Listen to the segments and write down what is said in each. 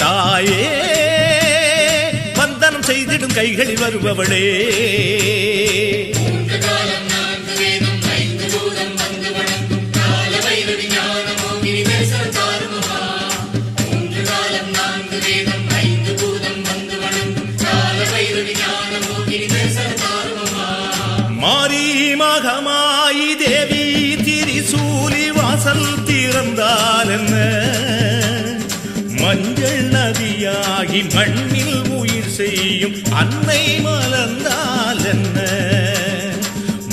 தாயே வந்தனம் செய்திடும் கைகளில் வருபவளே மாரி மகமாயி தேவி திரிசூலி வாசல் திறந்தால் என்ன மஞ்சள் நதியாகி மண்ணில் உயிர் செய்யும் அன்னை மலர்ந்தால் என்ன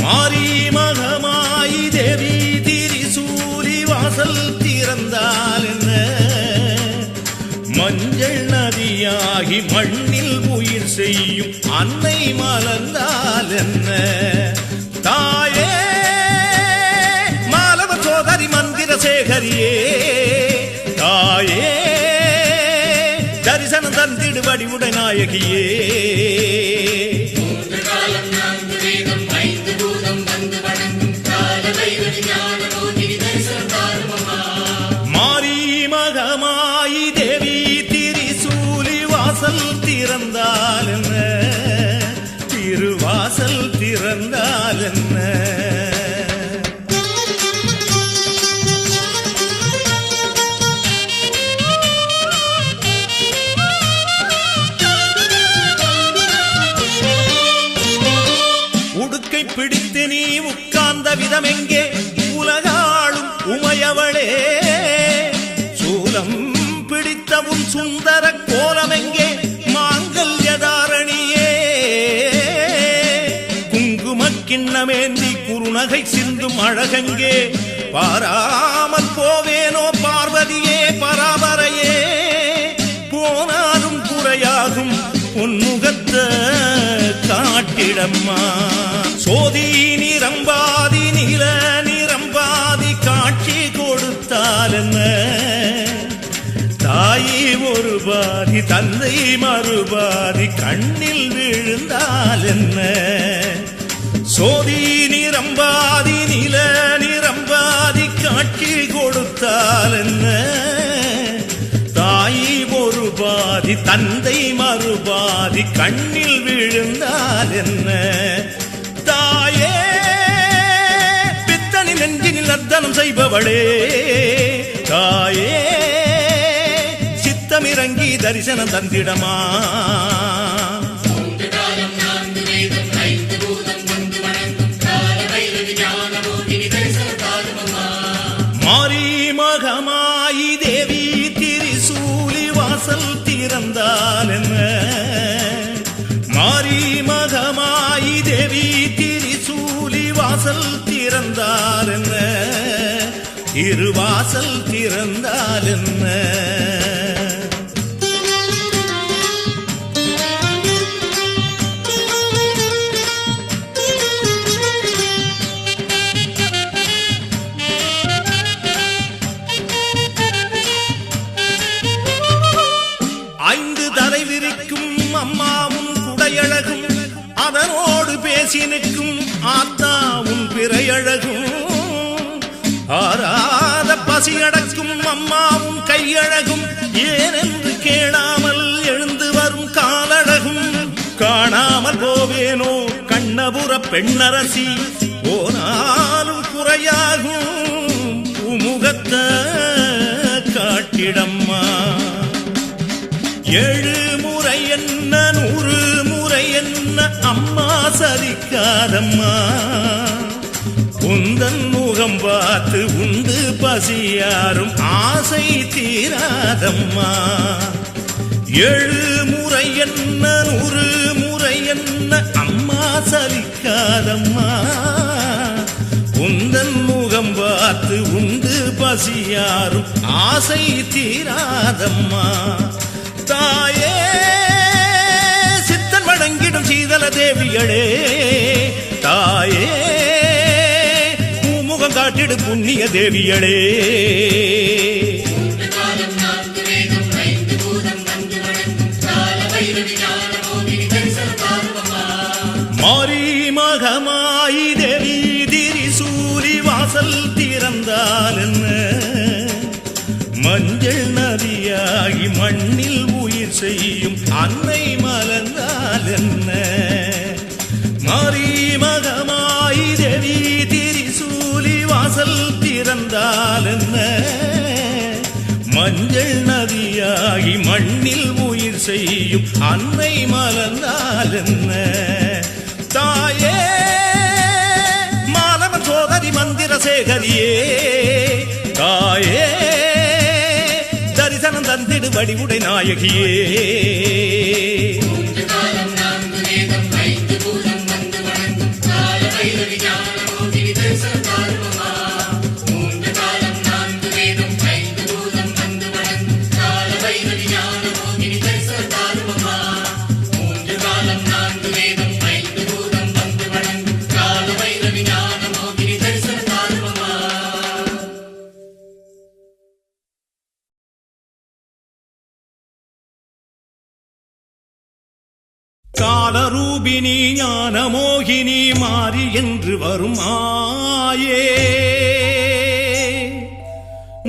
மாரி மகமாயி தேவி திரிசூலி வாசல் திறந்தால் என்ன மஞ்சள் நதியாகி மண்ணில் உயிர் செய்யும் அன்னை மலர்ந்தால் என்ன தாயே மாலவ சோதரி மந்திர சேகரியே தாயே தரிசனம் தந்திடு வடிவுடை நாயகியே மாரி மகமாயி தேவி திரிசூலி வாசல் திறந்தால் என்ன திருவாசல் திறந்தால் என்ன பிடித்து நீ உட்கார்ந்த விதம் எங்கே உலகாளும் உமையவளே சூலம் பிடித்த உன் சுந்தர கோலம் எங்கே மாங்கல்யதாரணியே குங்குமக் கிண்ணமேந்தி குறுநகை சிந்தும் அழகங்கே பாராமல் போவேனோ பார்வதியே பராபரையே போனாலும் குறையாகும் உன்முகத்த காட்டிடம்மா சோதி நிரம்பாதி நில நிரம்பாதி காட்சி கொடுத்தால் என்ன தாயி ஒரு பாதி தந்தை மறுபாதி கண்ணில் விழுந்தால் என்ன சோதி நிரம்பாதி நில நிரம்பாதி காட்சி கொடுத்தால் என்ன தாயி ஒரு பாதி தந்தை மறுபாதி கண்ணில் விழுந்தால் என்ன தாயே பித்தனி நெஞ்சினில் நர்த்தனம் செய்பவளே தாயே சித்தமிறங்கி தரிசனம் தந்திடமா மாரி மகமாயி தேவி திரிசூலி வாசல் திறந்தால் என்ன மாரி மகமாயி தேவி திரிசூலி வாசல் திறந்தால் என்ன திருவாசல் திறந்தால் என்ன அதனோடு பேசி நிற்கும் ஆத்தாவும் பிறையழகும் ஆராத பசி அடக்கும் அம்மாவும் கையழகும் ஏனென்று கேளாமல் எழுந்து வரும் காலழகும் காணாமல் போவேனோ கண்ணபுர பெண்ணரசி போனாலும் குறையாகும் உமுகத்த காட்டிடம்மா 7 முறை என்ன 100 முறை என்ன அம்மா சதிக்காதம்மா உந்தன் முகம் பார்த்து உண்டு பசியாரும் ஆசை தீராதம்மா 7 முறை என்ன 100 முறை என்ன அம்மா சலிக்காதம்மா உந்தன் முகம் பார்த்து உண்டு பசியாரும் ஆசை தீராதம்மா தாயே சித்தன் வணங்கிடும் சீதல தேவியளே தாயே பூமுகம் காட்டி வந்திடு புண்ணிய தேவியளே. மாரி மகமாயி தேவி திரிசூலி வாசல் திறந்தால் என்ன, மஞ்சள் நதியாகி மண்ணில் உயிர் செய்யும் அன்னை மலர்ந்தால் என்ன. மாரி மகமாயி தேவி திரிசூலி வாசல் திறந்தால் என்ன, மஞ்சள் நதியாகி மண்ணில் உயிர் செய்யும் அன்னை மலர்ந்தால் என்ன. தாயே மாலவன் சோதரி மந்திர சேகரியே, தாயே தரிசனம் தந்திடு வடிவுடை நாயகியே. காலரூபிணி ஞான மோகினி மாறி என்று வரும் ஆயே,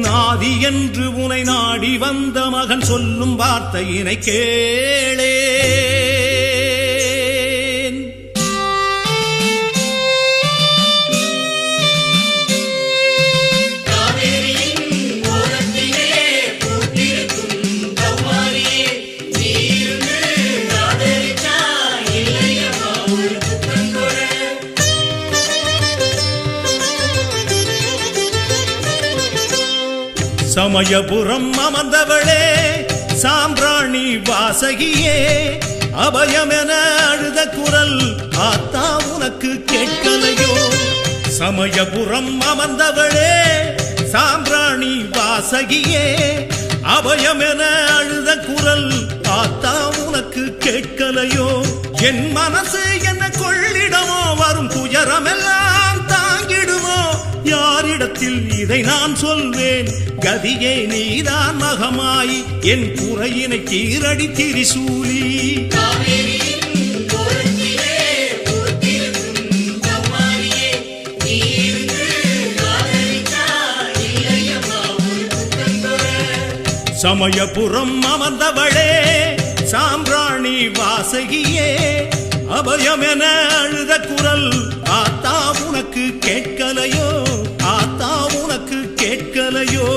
நாதி என்று உனை நாடி வந்த மகன் சொல்லும் வார்த்தையினை கேளே. சமயபுரம் அமர்ந்தவளே சாம்பிராணி வாசகியே, அபயமென அழுத குரல் ஆத்தா உனக்கு கேட்கலையோ. சமயபுரம் அமர்ந்தவளே சாம்பிராணி வாசகியே, அபயமென அழுத குரல் ஆத்தா உனக்கு கேட்கலையோ. என் மனசு என்ன கொள்ளிடமோ, வரும் துயரமெல்லாம் தாங்கிடுமோ, யாரிடத்தில் இதை நான் சொல்வேன், கதியே நீதான் மகமாயி என் குறையினை கீரடி திரிசூலி. சமயபுரம் அமர்ந்தவளே சாம்பிராணி வாசகியே, அபயமென அழுத குரல் ஆத்தா உனக்கு கேட்கலையோ, ஆத்தா உனக்கு கேட்கலையோ.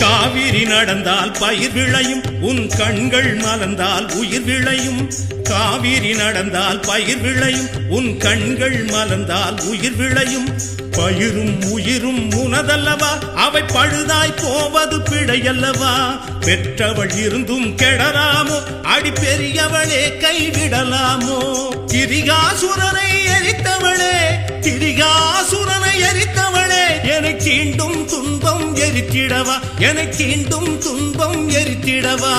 காவிரி நடந்தால் பயிர் விளையும், உன் கண்கள் மலர்ந்தால் உயிர் விளையும். காவிரி நடந்தால் பயிர் விளையும், உன் கண்கள் மலர்ந்தால் உயிர் விளையும். பயிரும் உயிரும் உனதல்லவா, அவை பழுதாய் போவது பிழையல்லவா. பெற்றவள் இருந்தும் கெடலாமோ, அடி பெரியவளே கைவிடலாமோ. திரிகாசுரனை எரித்தவளே, திரிகாசுரனை எரித்தவளே, எனக்கு இண்டும் துன்பம் எரித்திடவா, எனக்கு இண்டும் துன்பம் எரித்திடவா.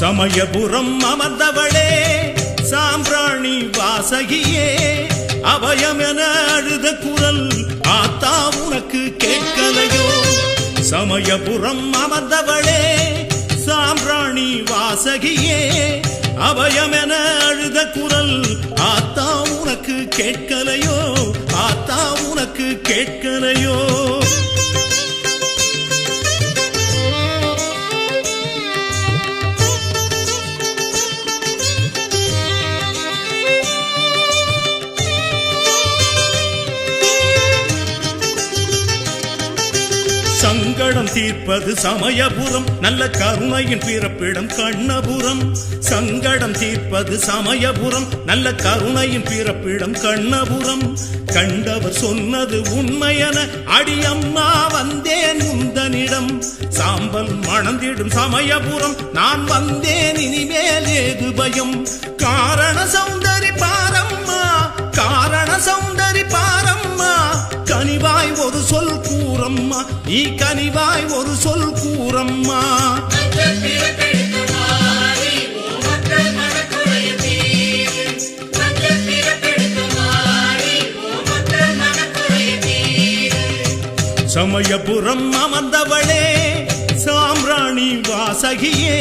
சமயபுரம் அமர்ந்தவளே சாம்பிராணி வாசகியே, அபயமென அழுத குரல் ஆத்தா உனக்கு கேட்கலையோ. சமயபுரம் அமர்ந்தவளே சாம்பிராணி வாசகியே, அபயமென அழுத குரல் ஆத்தா உனக்கு கேட்கலையோ, ஆத்தா உனக்கு கேட்கலையோ. சங்கட சங்கடம் தீர்ப்பது சமயபுரம் நல்ல கருணையின் பிறப்பிடம் கண்ணபுரம் சங்கடம் தீர்ப்பது சமயபுரம் நல்ல கருணையின் பிறப்பிடம் கண்ணபுரம் கண்டவர் சொன்னது உண்மையென அடியம்மா வந்தேன் முந்தனிடம் சாம்பல் மணந்திடும் சமயபுரம் நான் வந்தேன் இனிமேல் ஏது பயம் காரண சௌந்தரி பாரம்மா காரண சௌந்தரி பாரம்மா கனிவாய் ஒரு சொல் கூறம்மா நீ கனிவாய் ஒரு சொல் கூறம்மா சமயபுரம் அமர்ந்தவளே சாம்ராணி வாசகியே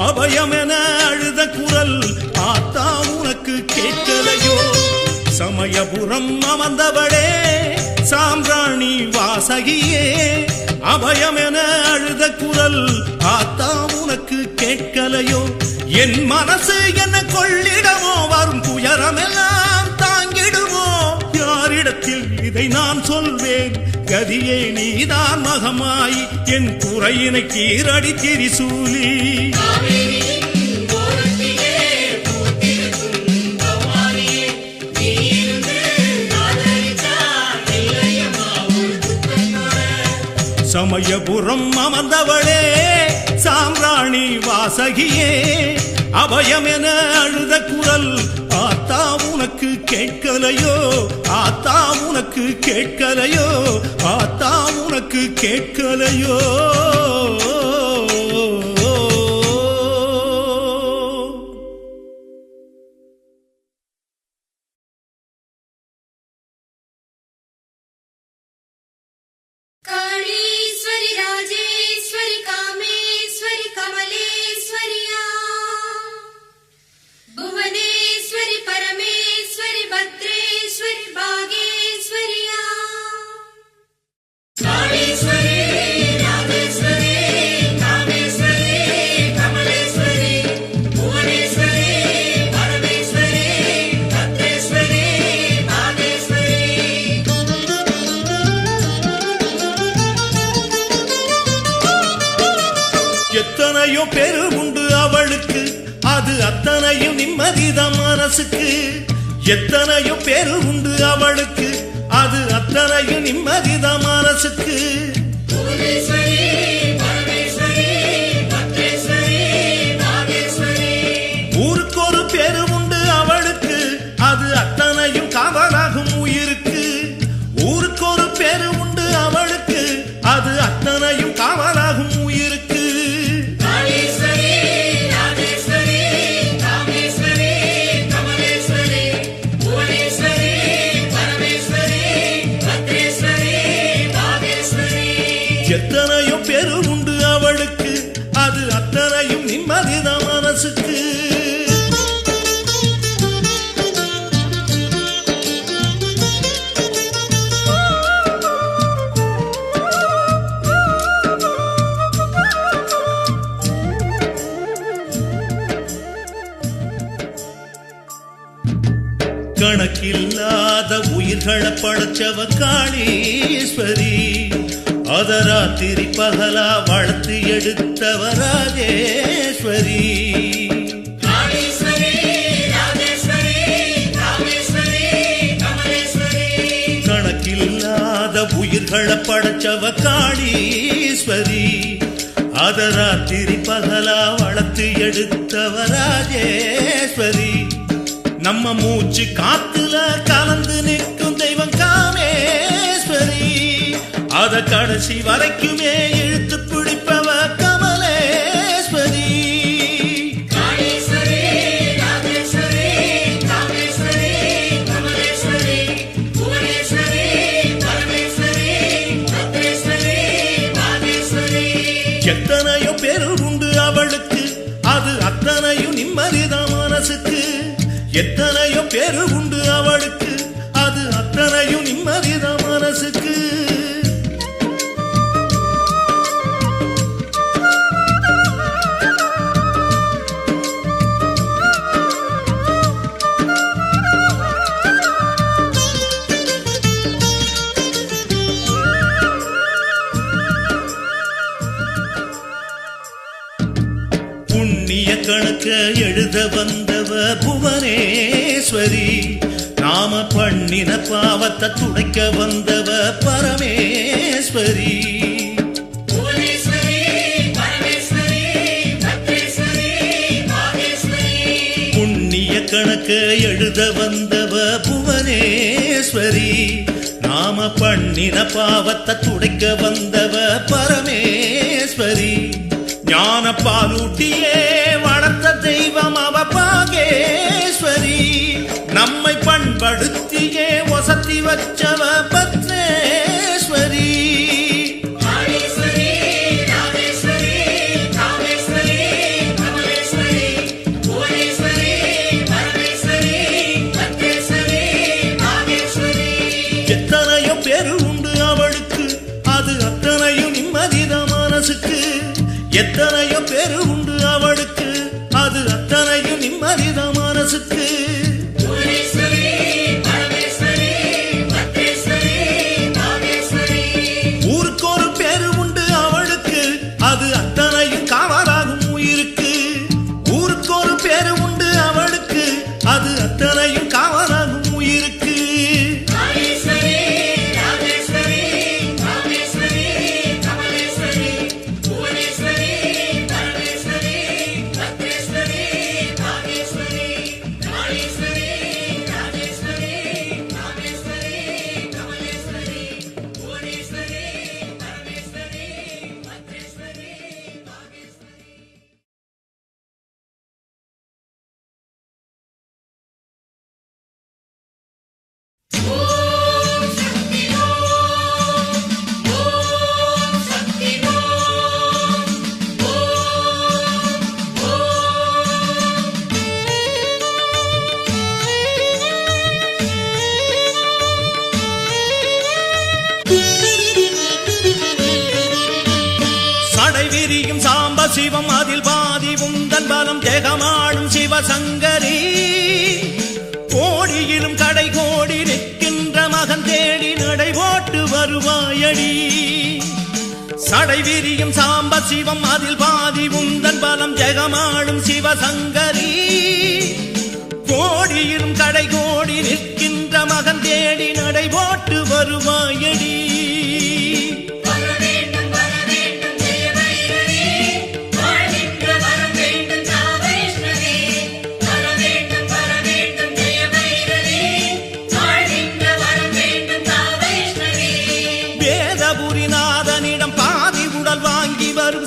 அபயமென அழுத குரல் ஆத்தா உனக்கு கேட்கலையோ சமயபுரம் அமர்ந்தவளே சாம்ராணி வாசகியே அபயமென அழுத குரல் ஆத்தா உனக்கு கேட்கலையோ என் மனசு என்ன கொள்ளிடமோ வரும் துயரமெல்லாம் தாங்கிடுமோ யாரிடத்தில் இதை நான் சொல்வேன் கதியே நீதான் மகமாய் என் குறையினை கீரடி திரிசூலி சமயபுரம் அமர்ந்தவளே சாம்ராணி வாசகியே அபயம் என அழுத குரல் ஆத்தா உனக்கு கேட்கலையோ ஆத்தா உனக்கு கேட்கலையோ ஆத்தா உனக்கு கேட்கலையோ எத்தனையோ பேரு உண்டு அவளுக்கு அது அத்தனையும் நிம்மதிதான் மனசுக்கு எத்தனையோ பேரு உண்டு அவளுக்கு அது அத்தனையும் நிம்மதிதான் மனசுக்கு ஊருக்கு ஒரு பேரு உண்டு அவளுக்கு அது அத்தனையும் காவலாகும் உயிருக்கு ஊருக்கு ஒரு பேரு உண்டு அவளுக்கு அது அத்தனையும் காவலாகும் உயிருக்கு எத்தனையோ பேரு உண்டு அவளுக்கு அது அத்தனையும் நிம்மதிதான் மனசுக்கு கணக்கில்லாத உயிர்களை படைச்சவ காளீஸ்வரி அத ராத்திரி பகலா வளர்த்து எடுத்தவ ராஜேஸ்வரி கணக்கில்லாத உயிர்களை படைச்சவ காளீஸ்வரி அத ராத்திரி பகலா வளர்த்து எடுத்தவ ராஜேஸ்வரி நம்ம மூச்சு காத்துல கலந்து நிற்கும் தெய்வம் காமேஸ்வரி அத கடைசி வரைக்குமே இழுத்து பிடிப்பவ கமலேஸ்வரி எத்தனையோ பேரு உண்டு அவளுக்கு அது அத்தனையும் நிம்மதிதான் மனசுக்கு எத்தனையோ பேரு உண்டு அவளுக்கு அது அத்தனையும் நிம்மதிதான் மனசுக்கு எழுத வந்தவ புவனேஸ்வரி, நாம பண்ணின பாவத்தை துடைக்க வந்தவ பரமேஸ்வரி. புண்ணிய கணக்கு எழுத வந்தவ புவனேஸ்வரி, நாம பண்ணின பாவத்தை துடைக்க வந்தவ பரமேஸ்வரி. ஞான பாலூட்டியே வளர்த்த தெய்வம் அவ பாகேஸ்வரி, நம்மை பண்படுத்தியே வசதி வச்சவ பத்மேஸ்வரி. எத்தனையோ பேரு உண்டு அவளுக்கு, அது அத்தனையும் நிம்மதிதான் மனசுக்கு. எத்தனையோ பேரு உண்டு அவளுக்கு, அது அத்தனையும் நிம்மதிதான் மனசுக்கு. ஊருக்கு ஒரு பேரு உண்டு அவளுக்கு, அது அத்தனையும் காவலாகும் உயிருக்கு. ஊருக்கு ஒரு பேரு உண்டு அவளுக்கு, அது அத்தனையும் காவலாகும் உயிருக்கு. சிவம் அதில் பாதி உந்தன் பலம் தேகமாடும் சிவசங்கரி, கோடியிலும் கடை கோடி நிற்கின்ற மகன் தேடி நடை போட்டு வருவாயடி. சடை விரியும் சாம்ப சிவம் அதில் பாதி உந்தன் பலம் ஜெகமாடும் சிவசங்கரி, கோடியிலும் கடை கோடி நிற்கின்ற மகன் தேடி நடை போட்டு வருவாயடி.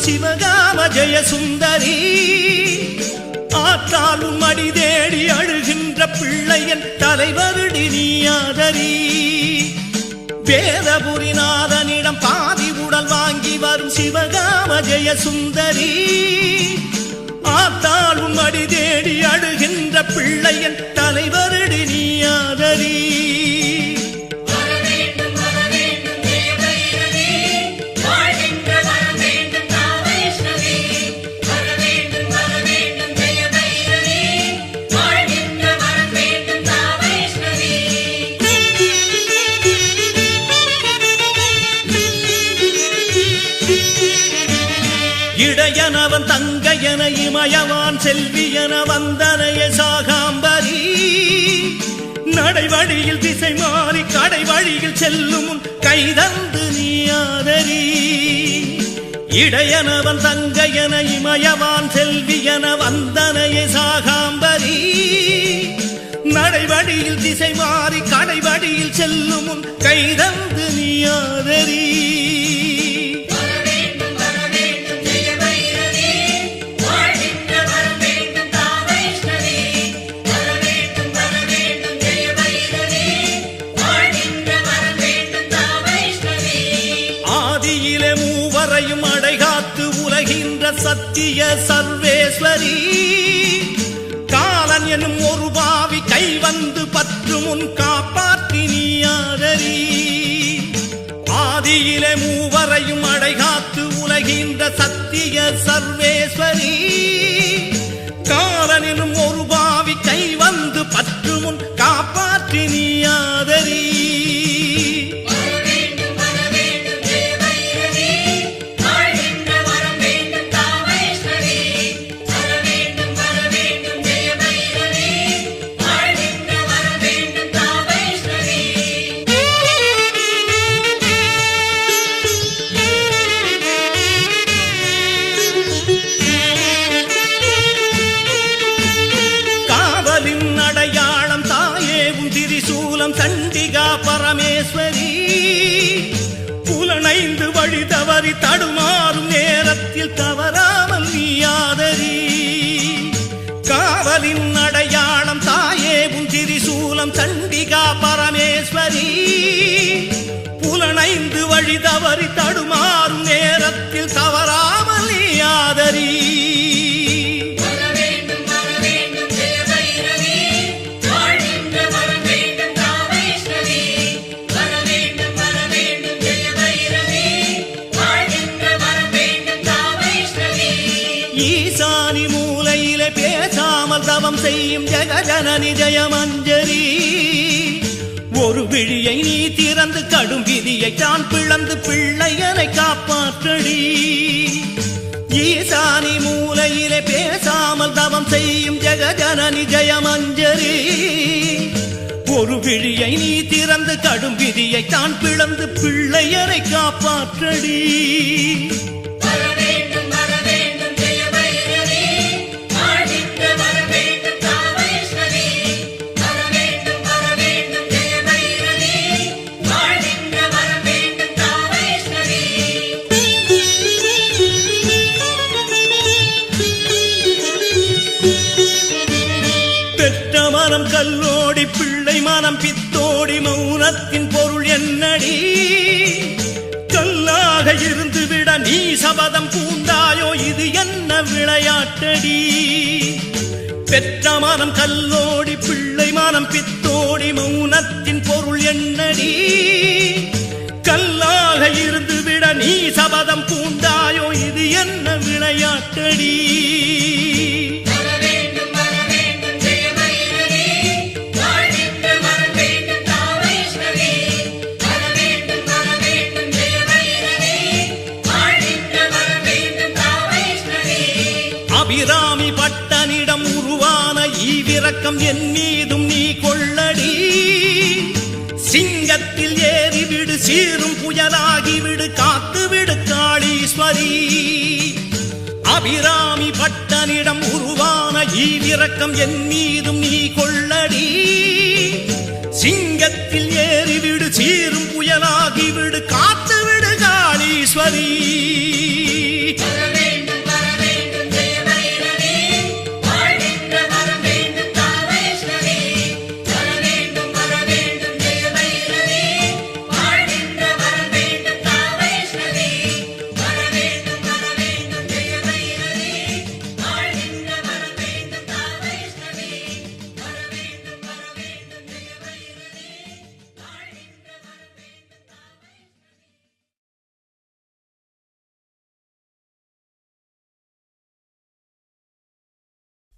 சிவகாம ஜெய சுந்தரி, ஆற்றாலும் மடி தேடி அழுகின்ற பிள்ளையன் தலைவருடி நீயாதரி. வேதபுரிநாதனிடம் பாதி உடல் வாங்கி வரும் சிவகாம ஜெய சுந்தரி, ஆற்றாலும் மடி தேடி அழுகின்ற பிள்ளையன் தலைவருடி நீயாதரி. இடையனவன் தங்கையன இமயவான் செல்வியன வந்தனைய சாகாம்பரி, நடைவழியில் திசை மாறி கடை வழியில் செல்லும் கைதந்து நீயாதரி. இடையனவன் தங்கையன இமயவான் செல்வியன வந்தனைய சாகாம்பரி, நடைவழியில் திசை மாறி கடை வழியில் செல்லும் கைதந்து நீயாதரி. அடைகாத்து உலகின்ற சத்திய சர்வேஸ்வரி, காலன் எனும் ஒரு பாவி கை வந்து பற்று முன் காப்பாற்றி நீயாதரி. ஆதியிலே மூவரையும் அடைகாத்து உலகின்ற சத்திய சர்வேஸ்வரி, காலன் எனும் ஒரு பாவி கை வந்து பற்று முன் காப்பாற்றி நீயாதரி. சண்டிகா பரமேஸ்வரி புலனைந்து வழி தவறி தடுமாறும் நேரத்தில் தவறாமல் நீ ஆதரி காவலின் அடையாளம் தாயே உன் திரிசூலம் சண்டிகா பரமேஸ்வரி புலனைந்து வழி தவறி தடுமாறும் நேரத்தில் தவறாமல் நீ ஆதரி ஈசானி மூலையிலே பேசாமல் தவம் செய்யும் ஜெகஜனனி ஜெயமஞ்சரி ஒரு விழியை நீ திறந்து கடும் விதியை தான் பிளந்து பிள்ளைகளை காப்பாற்றடி ஈசானி மூலையிலே பேசாமல் தவம் செய்யும் ஜெகஜனனி ஜெயமஞ்சரி ஒரு விழியை நீ திறந்து கடும் விதியை தான் பிளந்து பிள்ளைகளை காப்பாற்றடி கல்லோடி பிள்ளை மனம் பித்தோடி மௌனத்தின் பொருள் என்னடி கல்லாக இருந்து விட நீ சபதம் பூண்டாயோ இது என்ன விளையாட்டடி பெற்ற மனம் கல்லோடி பிள்ளை மனம் பித்தோடி மௌனத்தின் பொருள் என்னடி கல்லாக இருந்து விட நீ சபதம் பூண்டாயோ இது என்ன விளையாட்டடி அபிராமி பட்டனிடம் உருவான ஈவிரக்கம் என் மீதும் நீ கொள்ளடி சிங்கத்தில் ஏறிவிடு சீரும் புயலாகிவிடு காத்துவிடு காளீஸ்வரி அபிராமி பட்டனிடம் உருவான ஈவிரக்கம் என் மீதும் நீ கொள்ளடி சிங்கத்தில் ஏறிவிடு சீரும் புயலாகிவிடு காத்துவிடு காளீஸ்வரி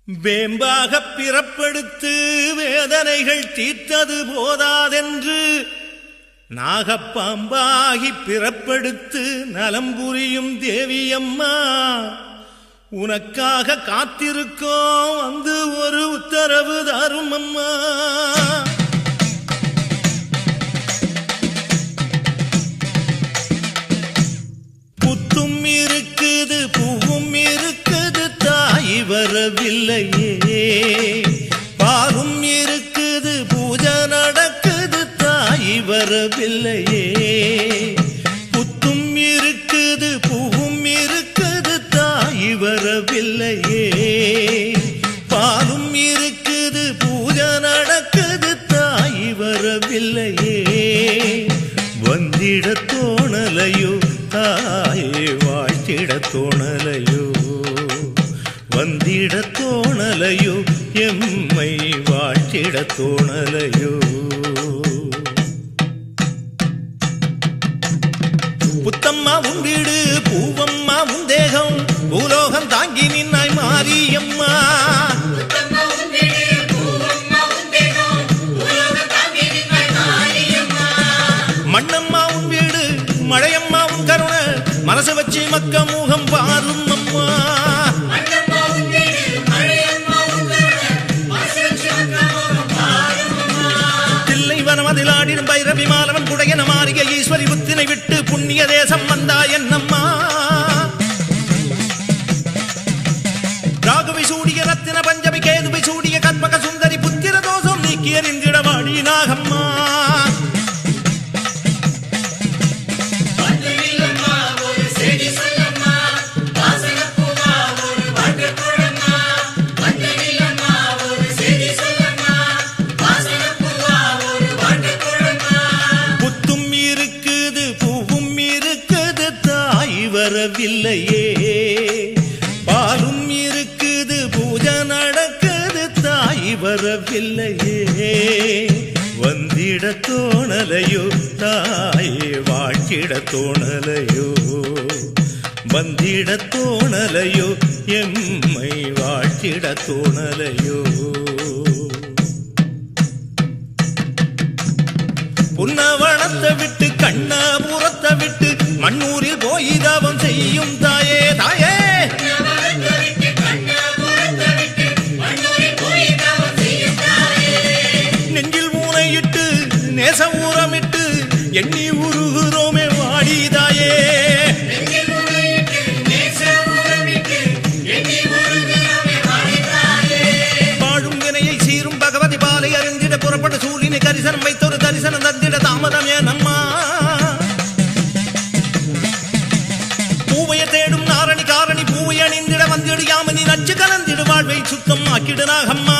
வேம்பாக பிறப்பெடுத்து வேதனைகள் தீர்த்தது போதாதென்று நாகப்பாம்பாகி பிறப்பெடுத்து நலம் புரியும் தேவியம்மா உனக்காக காத்திருக்கோம் வந்து ஒரு உத்தரவு தரும் அம்மா புத்தும் இருக்குது பூவும் இருக்குது தாய் வரவில்லையே பாலும் இருக்குது பூஜை நடக்குது தாய் வரவில்லையே புத்தும் இருக்குது பூவும் இருக்குது தாய் வரவில்லையே பாலும் இருக்குது பூஜை நடக்குது தாய் வரவில்லையே வந்திட தோணலையோ தாயே வாழ்த்திட தோணலையோ வந்திட தோணலையோ எம்மை வாழ்த்திட தோணலையோ புத்தம்மா உன் வீடு பூவம்மா உன் தேகம் பூலோகம் தாங்கி நின்னாய் மாரியம்மா மண்ணம்மா உன் வீடு மழையம்மா உன் கருணை மனசு வச்சு மக்க முகம் பாரும் அம்மா தில்லை வனமதில் ஆடிடும் பைரவி மாலவன் குடையன மாறிய ஈஸ்வரி புத்தினை விட்டு புண்ணிய தேசம் வந்தா என்னம்மா ராகுவை சூடிய ரத்தின பஞ்சமி கேதுவை சூடிய கற்பக சுந்தரி புத்திர தோஷம் நீக்கி எறிந்திட வாடி நாகம்மா வாடி வரவில்லையே வந்திட தோணலையோ தாயே வாழ்கிட தோணலையோ வந்திட தோணலையோ எம்மை வாழ்கிட தோணலையோ புன்னவனத்தை விட்டு கண்ணபுரத்தை விட்டு மண்ணூரில் போய் தவம் செய்யும் தாயே தாயே நெஞ்சில் ஊனையிட்டு நேச ஊரமிட்டு எண்ணி உருகுறோமே வாடிதாயே வாழும் வினையை சீரும் பகவதி பாலை அறிந்திட புறப்பட்ட சூரியனை கரிசனம் வைத்தொரு தரிசனம் தந்திட தாமதம் ஏனம்மா பூவைய தேடும் நாரணி காரணி பூவை அணிந்திட வந்திடு யாமனி நச்சு கலந்திடு வாழ்வை சுத்தம் ஆக்கிடு நாகம்மா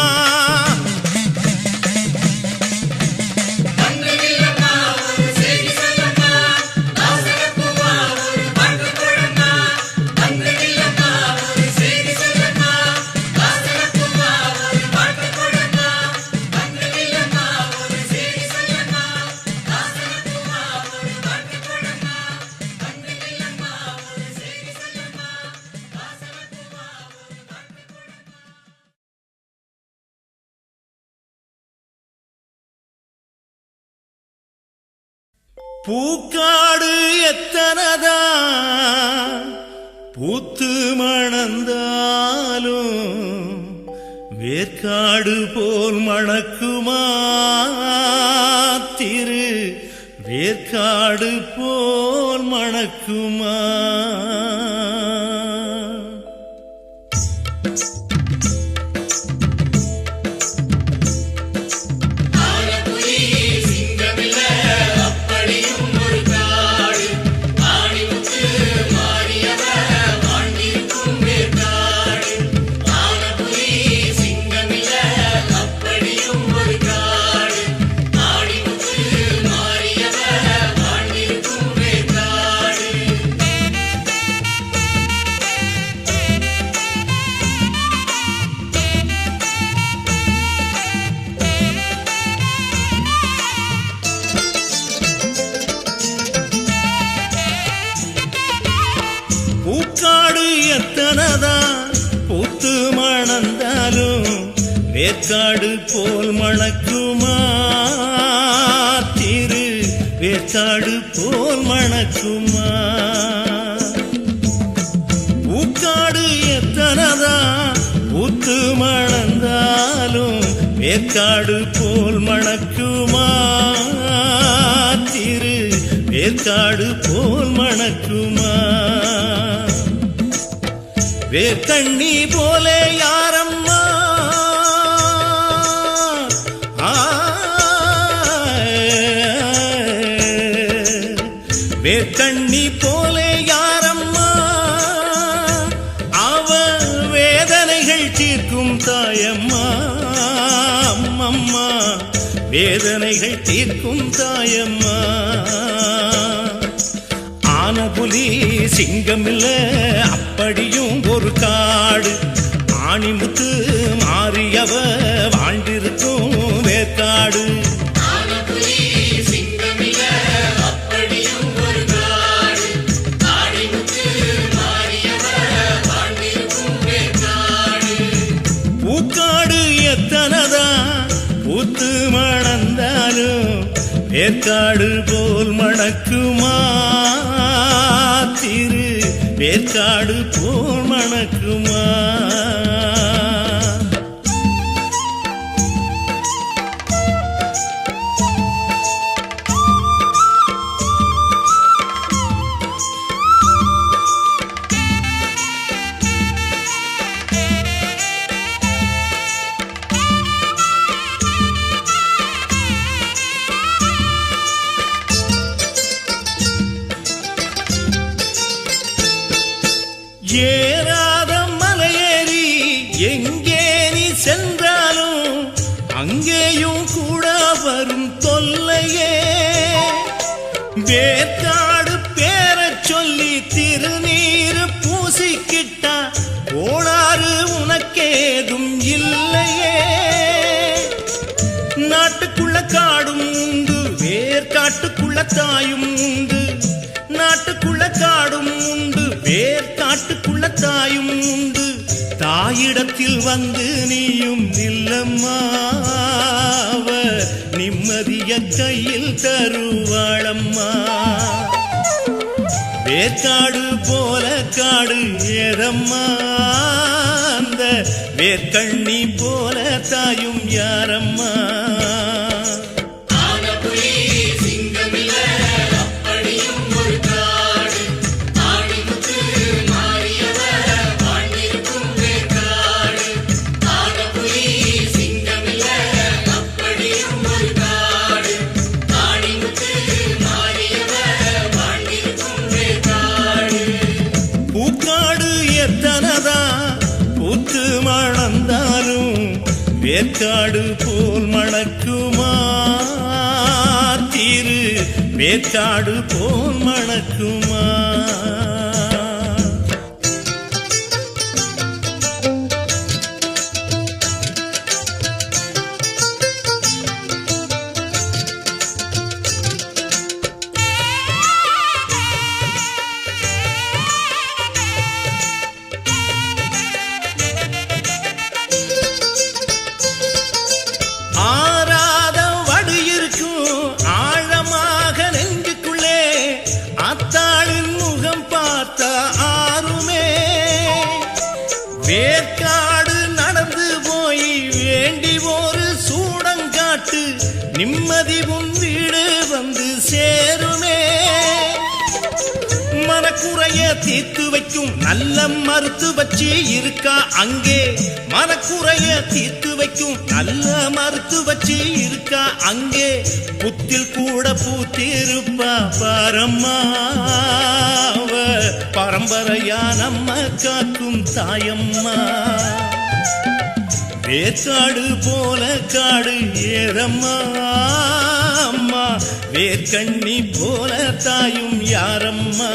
பூக்காடு எத்தனதா பூத்து மணந்தாலும் வேர்க்காடு போல் மணக்குமா திரு வேர்க்காடு போல் மணக்குமா பூத்து மணந்தாலும் வேர்க்காடு போல் மணக்குமா திரு வேர்க்காடு போல் மணக்குமா பூக்காடு எத்தனதா பூத்து மணந்தாலும் வேர்க்காடு போல் மணக்குமா திரு வேர்க்காடு போல் மணக்குமா வேர்க்கண்ணி போலே யாரம்மா வேர்க்கண்ணி போலே யாரம்மா அவ வேதனைகள் தீர்க்கும் தாயம்மா அம்மம்மா வேதனைகள் தீர்க்கும் தாயம்மா ஆனபுலி சிங்கமில்ல அப்படியும் ஒரு காடு ஆணிமுத்து மாறியவ வாழ்ந்திருக்கும் வேர்க்காடு பூக்காடு எத்தனதா பூத்து மணந்தாலும் வேர்க்காடு போல் மணக்குமா திரு வேர்க்காடு போல் மணக்குமா ஏறாத மலையேறி எங்கே நீ சென்றாலும் அங்கேயும் கூட வரும் தொல்லையே வேர்க்காடு பேரச் சொல்லி திருநீர் பூசிக்கிட்டா கோளாறு உனக்கேதும் இல்லையே காட்டுக்குள்ள தாயும் உண்டு, நாட்டுக்குள்ள காடும் உண்டு. வேர்காட்டுக்குள்ள தாயும் உண்டு, தாயிடத்தில் வந்து நீயும் நில்லம்மா. நிம்மதிய கையில் தருவாளம்மா. வேர்காடு போல காடு ஏதம்மா, அந்த வேர்கண்ணி போல தாயும் யாரம்மா. வேர்காடு போல் மணக்குமா திரு, வேர்காடு போல் மணக்குமா. வேர்காடு நடந்து போய் வேண்டி ஒரு சூடங்காட்டு, நிம்மதி உன் வீடு வந்து சேருமே. மனக்குறைய தீர்த்து வைக்கும் நல்ல மருத்துவச்சி இருக்கா அங்கே, மனக்குறைய தீர்த்து வைக்கும் நல்ல மருத்துவச்சி இருக்கா அங்கே. புத்தில் கூட பூத்திருப்பா பாரம்மா, பரம்பரையா நம்ம காக்கும் தாயம்மா. வேர்காடு போல காடு ஏறம்மா அம்மா, வேர்கண்ணி போல தாயும் யாரம்மா.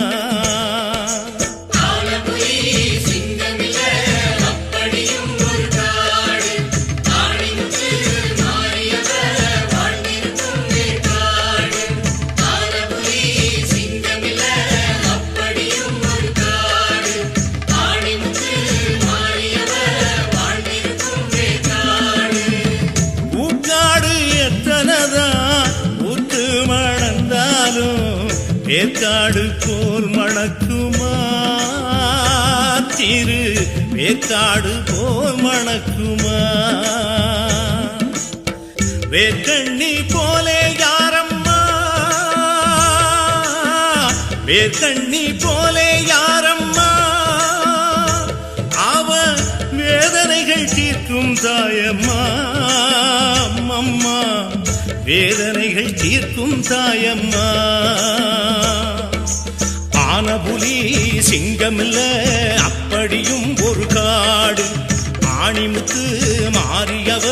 வேர்காடு போல் மணக்குமா திரு, வேர்காடு போல் மணக்குமா. வேர்கண்ணி போலே யாரம்மா, வேர்கண்ணி போலே யாரம்மா. அவ வேதனைகள் தீர்க்கும் தாயம்மா அம்மா, வேதனைகள் தீர்க்கும் தாயம்மா. ஆனபுலி சிங்கமில்ல அப்படியும் ஒரு காடு, ஆணிமுத்து மாறியவ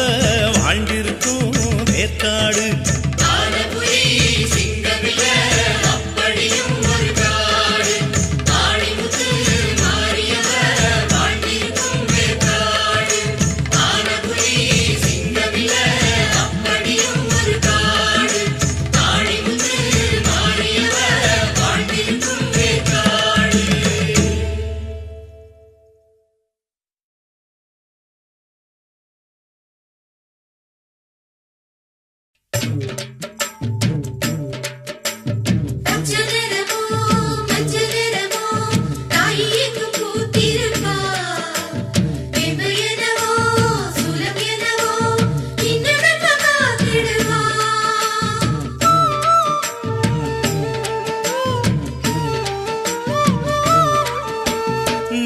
வாழ்ந்திருக்கும் வேர்காடு.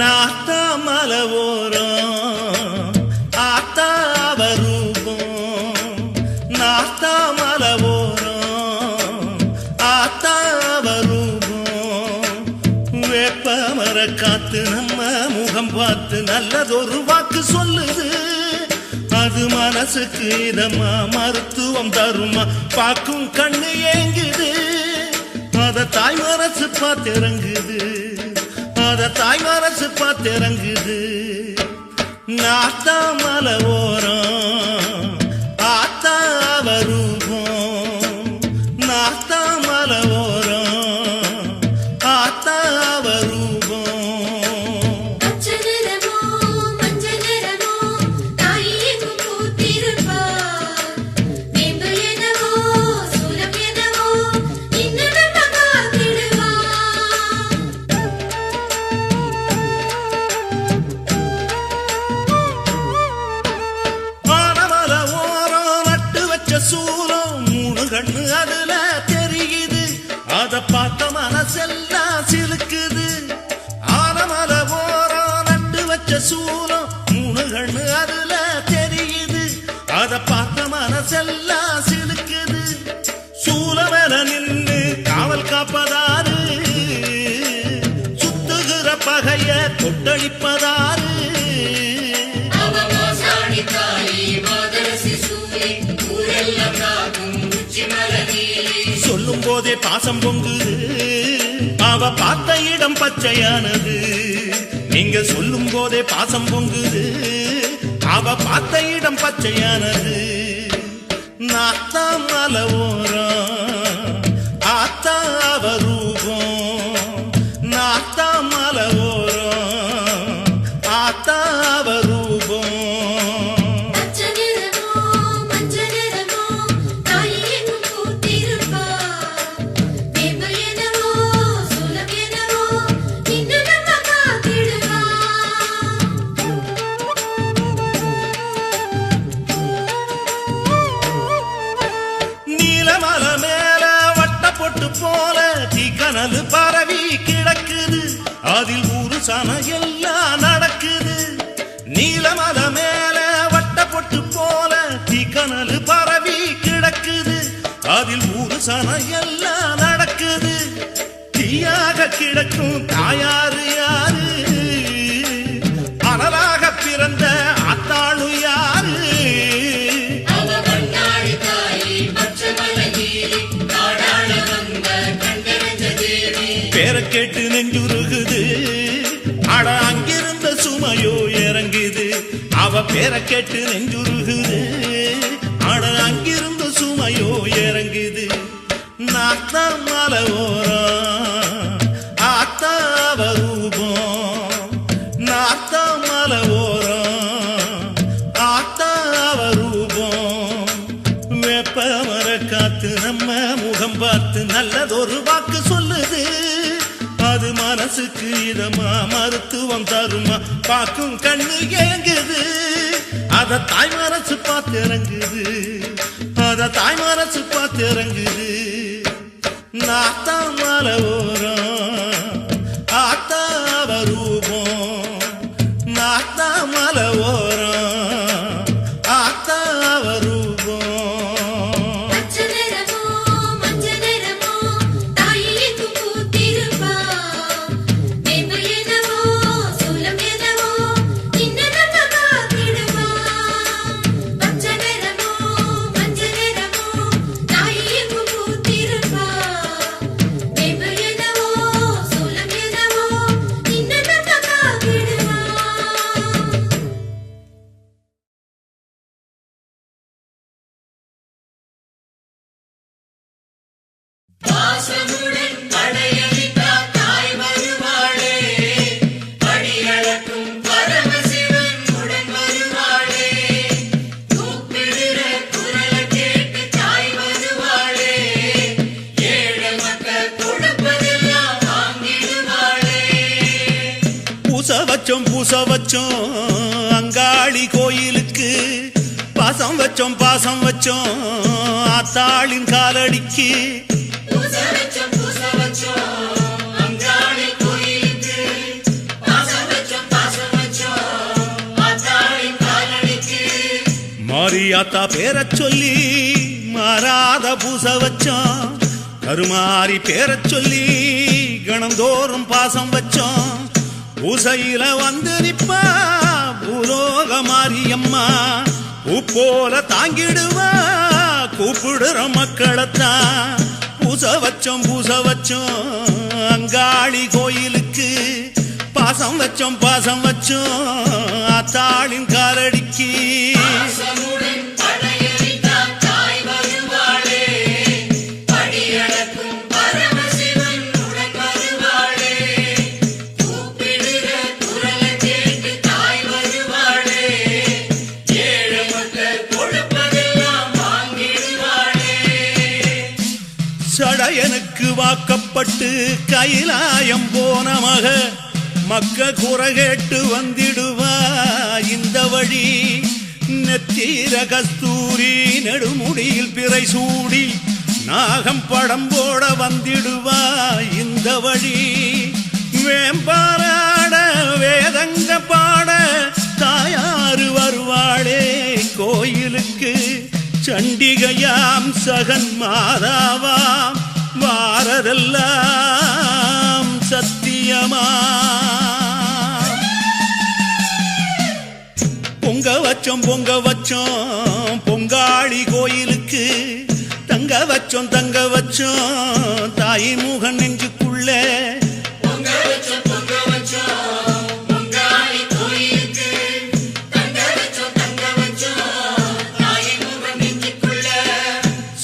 நாத்தா மலவோரம் ஆத்தா வரூபம், நாத்தா மலவோரம் ஆத்தா வரூபம். வேப்ப மர காத்து நம்ம முகம் பார்த்து நல்லதொரு வாக்கு சொல்லுது, அது மனசுக்கு இதமா மருத்துவம் தருமா. பார்க்கும் கண்ணு ஏங்குது, அத தாய் மனசு பார்த்திறங்குது, அத தாய் மனசு பார்த்திறங்குது. நாத்தா மலவோரம் ஆத்தா வரூபம், நாத்தா சூலம் 3 கண்ணு அதுல தெரியுது. அத பார்த்த மனசெல்லாம் சிலுக்குது. ஆனமல ஓரம் நட்டு வச்ச சூலம் 3 கண்ணு அதுல தெரியுது. அத பார்த்த மனசெல்லாம் சிலுக்குது. சூலமேல நின்னு காவல் காப்பதாரு, சுத்துகிற பகைய கொட்டடிப்பதாரு. சொல்லும் போதே பாசம் பொங்குது. அவ பார்த்த இடம் பச்சையானது. நீங்க சொல்லும் போதே பாசம் பொங்குது. அவ பார்த்த இடம் பச்சையானது. நாத்தான் மலை ஓரம் ஆத்தா அவ ரூபம். நாத்தான் மலை ஓரம் ஆத்தா அவ ரூபம். போல தீக்கனல் பரவி கிடக்குது. அதில் ஊரு சன எல்லாம் நடக்குது. நீலமல மேல வட்ட பொட்டு போல தீக்கனல் பரவி கிடக்குது. அதில் ஊரு சன எல்லாம் நடக்குது. தீயாக கிடக்கும் தாயாரு யாரு? அனலாக பிறந்த ஆத்தாளு யாரு? பேர கேட்டு நெஞ்சுருகுது. அட அங்கிருந்த சுமையோ இறங்குது. அவ பேர கேட்டு நெஞ்சுருகுது. அட அங்கிருந்த சுமையோ இறங்குது. நாத்தான் மலை ஓரம் ஆத்தா அவ ரூபம். நாத்தான் மலை ஓரம் ஆத்தா அவ ரூபம். வேப்ப மர காத்து நம்ம முகம் பார்த்து நல்லதொரு வாக்கு சொல்லுது. அது மனசுக்கு இதமா மருத்துவம் தருமா பாக்கும் கண்ணு ஏங்குது. அத தாய் மனசு பார்த்து இறங்குது. அத தாய் மனசு பார்த்து இறங்குது. நாத்தான் மலை ஓரம் ஆத்தா அவ ரூபம். நாத்தான் மலை ஓரம் ஆத்தா அவ ரூபம். பூச வச்சோம் அங்காளி கோயிலுக்கு. பாசம் வச்சோம் ஆத்தாளின் காலடிக்கு. மாரியாத்தா பேரச் சொல்லி மாறாத பூச வச்சோம். கருமாரி பேரச் சொல்லி கணந்தோறும் பாசம் வச்சோம். பூசையில வந்து நிப்பா பூலோக மாரியம்மா. பூ போல தாங்கிடுவா கூப்பிடுற மக்களைத்தான். பூச வச்சோம் அங்காளி கோயிலுக்கு. பாசம் வச்சோம் ஆத்தாளின் காலடிக்கு. சடையனுக்கு வாக்கப்பட்டு கைலாயம் போன மக்க குறை கேட்டு வந்திடுவா இந்த வழி. நெத்தீர கஸ்தூரி நெடுமுடியில் பிறை சூடி நாகம் படம் போட வந்திடுவா இந்த வழி வேம்பாராட வேதங்க பாட தாயாறு வருவாளே கோயிலுக்கு சண்டிகையாம் சகன் மாதாவாம் வாரதெல்லாம் சத்தியமா பொங்க வச்சோம் பொங்காளி கோயிலுக்கு தங்க வச்சோம் தாய் முகன் நெஞ்சுக்குள்ள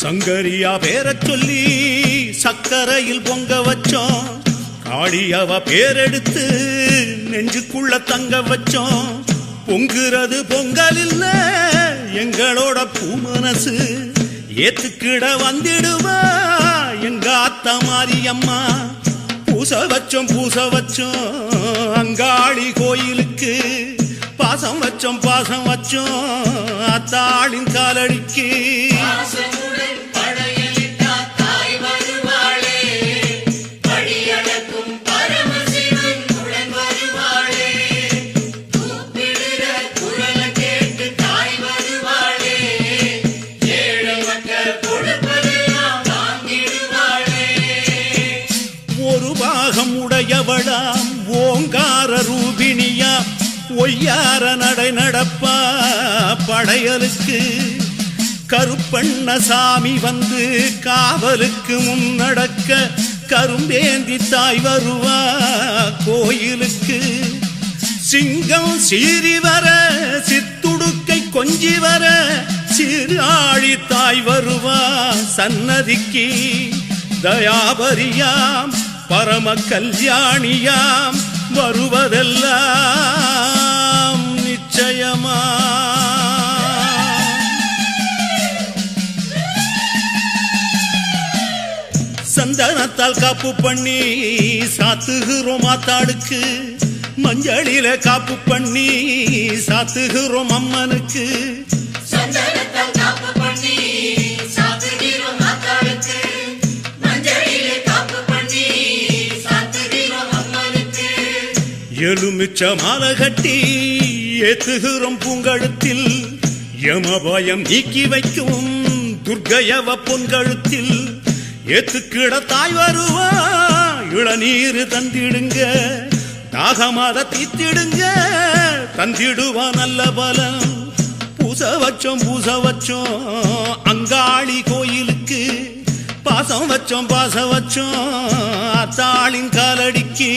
சங்கரியா பேரச் சொல்லி சக்கரையில் பொங்க வச்சோம் காளியவ பேரெடுத்து நெஞ்சுக்குள்ள தங்க வச்சோம் பொங்குறது பொங்கல் இல்ல எங்களோட பூமனசு ஏத்துக்கிட வந்திடுவா எங்க அத்தா மாரியம்மா பூச வச்சோம் அங்காளி கோயிலுக்கு பாசம் வச்சோம் அத்தாளின் காலடிக்கு உடையவளாம் ஓங்கார ரூபிணியா ஒய்யார நடை நடப்பா படையலுக்கு கருப்பண்ண சாமி வந்து காவலுக்கு முன்னடக்க கரும்பேந்தி தாய் வருவா கோயிலுக்கு சிங்கம் சீறி வர சித்துடுக்கை கொஞ்சி வர சீராழி தாய் வருவா சன்னதிக்கு தயாபரியாம் பரம கல்யாணியாம் வருவதெல்லாம் நிச்சயமா சந்தனத்தால் காப்பு பண்ணி சாத்துகிறோம் ஆத்தாளுக்கு மஞ்சளில காப்பு பண்ணி சாத்துகிறோம் அம்மனுக்கு எலுமிச்ச மாலை கட்டி ஏத்துகிறோம் பூங்கழுத்தில் யமபயம் நீக்கி வைக்கும் துர்க்கையவ பொன்கழுத்தில் ஏத்துக்கிட தாய் வருவா இளநீர் தந்திடுங்க தாகமாத தீத்திடுங்க தந்திடுவா நல்ல பலம் பூச வச்சோம் அங்காளி கோயிலுக்கு பாசம் வச்சோம் அத்தாளின் காலடிக்கு